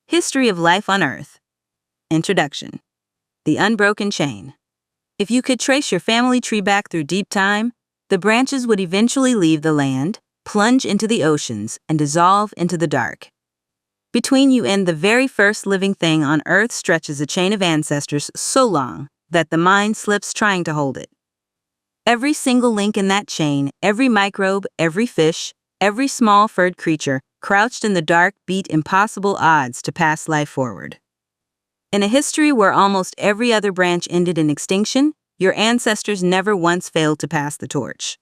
History of Life on Earth. Introduction. The Unbroken Chain. If you could trace your family tree back through deep time, the branches would eventually leave the land, plunge into the oceans, and dissolve into the dark. Between you and the very first living thing on Earth stretches a chain of ancestors so long that the mind slips trying to hold it. Every single link in that chain, every microbe, every fish, every small furred creature crouched in the dark beat impossible odds to pass life forward. In a history where almost every other branch ended in extinction, your ancestors never once failed to pass the torch.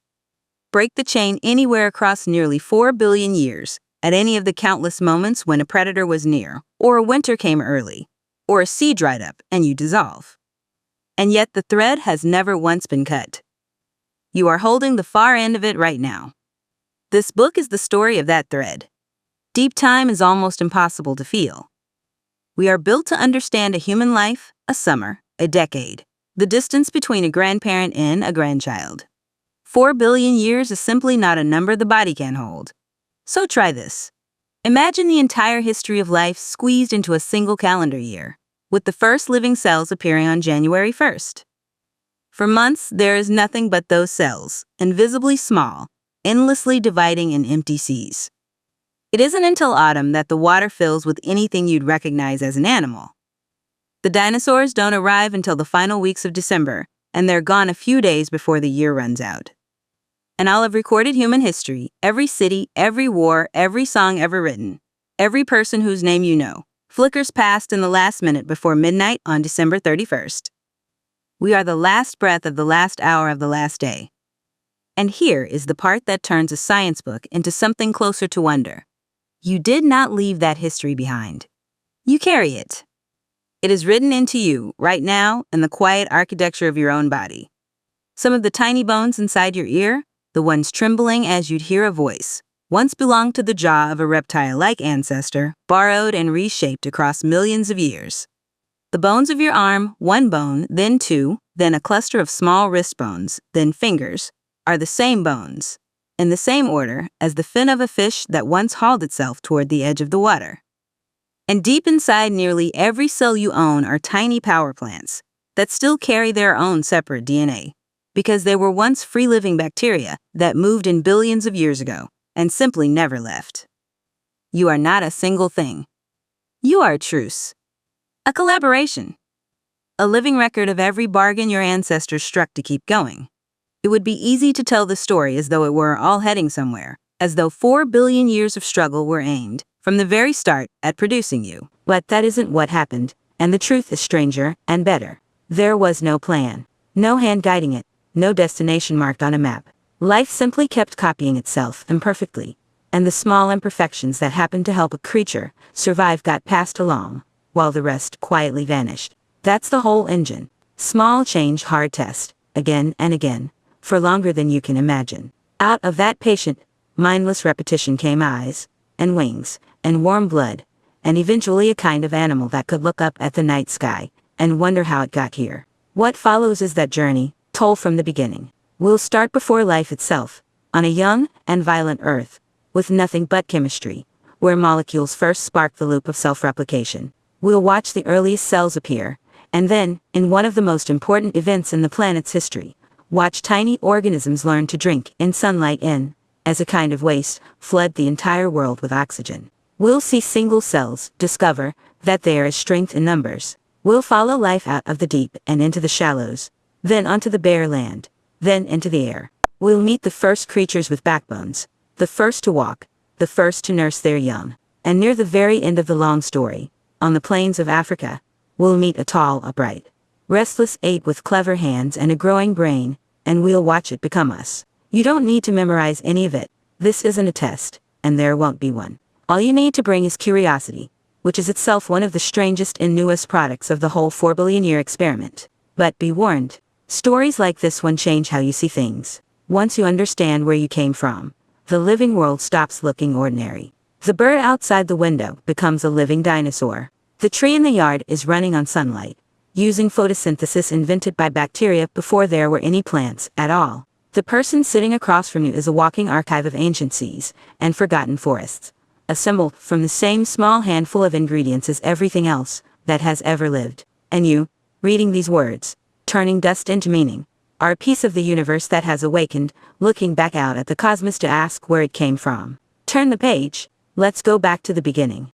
Break the chain anywhere across nearly 4 billion years, at any of the countless moments when a predator was near, or a winter came early, or a sea dried up and you dissolve. And yet the thread has never once been cut. You are holding the far end of it right now. This book is the story of that thread. Deep time is almost impossible to feel. We are built to understand a human life, a summer, a decade, the distance between a grandparent and a grandchild. 4 billion years is simply not a number the body can hold. So try this. Imagine the entire history of life squeezed into a single calendar year, with the first living cells appearing on January 1st. For months, there is nothing but those cells, invisibly small, endlessly dividing in empty seas. It isn't until autumn that the water fills with anything you'd recognize as an animal. The dinosaurs don't arrive until the final weeks of December, and they're gone a few days before the year runs out. In all of recorded human history, every city, every war, every song ever written, every person whose name you know, flickers past in the last minute before midnight on December 31st. We are the last breath of the last hour of the last day. And here is the part that turns a science book into something closer to wonder. You did not leave that history behind. You carry it. It is written into you, right now, in the quiet architecture of your own body. Some of the tiny bones inside your ear, the ones trembling as you'd hear a voice, once belonged to the jaw of a reptile-like ancestor, borrowed and reshaped across millions of years. The bones of your arm, one bone, then two, then a cluster of small wrist bones, then fingers, are the same bones, in the same order as the fin of a fish that once hauled itself toward the edge of the water. And deep inside nearly every cell you own are tiny power plants that still carry their own separate DNA, because they were once free-living bacteria that moved in billions of years ago and simply never left. You are not a single thing. You are a truce, a collaboration, a living record of every bargain your ancestors struck to keep going. It would be easy to tell the story as though it were all heading somewhere, as though 4 billion years of struggle were aimed, from the very start, at producing you. But that isn't what happened, and the truth is stranger and better. There was no plan, no hand guiding it, no destination marked on a map. Life simply kept copying itself imperfectly, and the small imperfections that happened to help a creature survive got passed along, while the rest quietly vanished. That's the whole engine. Small change, hard test, again and again, for longer than you can imagine. Out of that patient, mindless repetition came eyes, and wings, and warm blood, and eventually a kind of animal that could look up at the night sky and wonder how it got here. What follows is that journey, told from the beginning. We'll start before life itself, on a young and violent Earth, with nothing but chemistry, where molecules first spark the loop of self-replication. We'll watch the earliest cells appear, and then, in one of the most important events in the planet's history, watch tiny organisms learn to drink in sunlight and, as a kind of waste, flood the entire world with oxygen. We'll see single cells discover that there is strength in numbers. We'll follow life out of the deep and into the shallows, then onto the bare land, then into the air. We'll meet the first creatures with backbones, the first to walk, the first to nurse their young. And near the very end of the long story, on the plains of Africa, we'll meet a tall, upright, restless ape with clever hands and a growing brain, and we'll watch it become us. You don't need to memorize any of it. This isn't a test, and there won't be one. All you need to bring is curiosity, which is itself one of the strangest and newest products of the whole 4 billion year experiment. But be warned, stories like this one change how you see things. Once you understand where you came from, the living world stops looking ordinary. The bird outside the window becomes a living dinosaur. The tree in the yard is running on sunlight, using photosynthesis invented by bacteria before there were any plants at all. The person sitting across from you is a walking archive of ancient seas and forgotten forests, assembled from the same small handful of ingredients as everything else that has ever lived. And you, reading these words, turning dust into meaning, are a piece of the universe that has awakened, looking back out at the cosmos to ask where it came from. Turn the page. Let's go back to the beginning.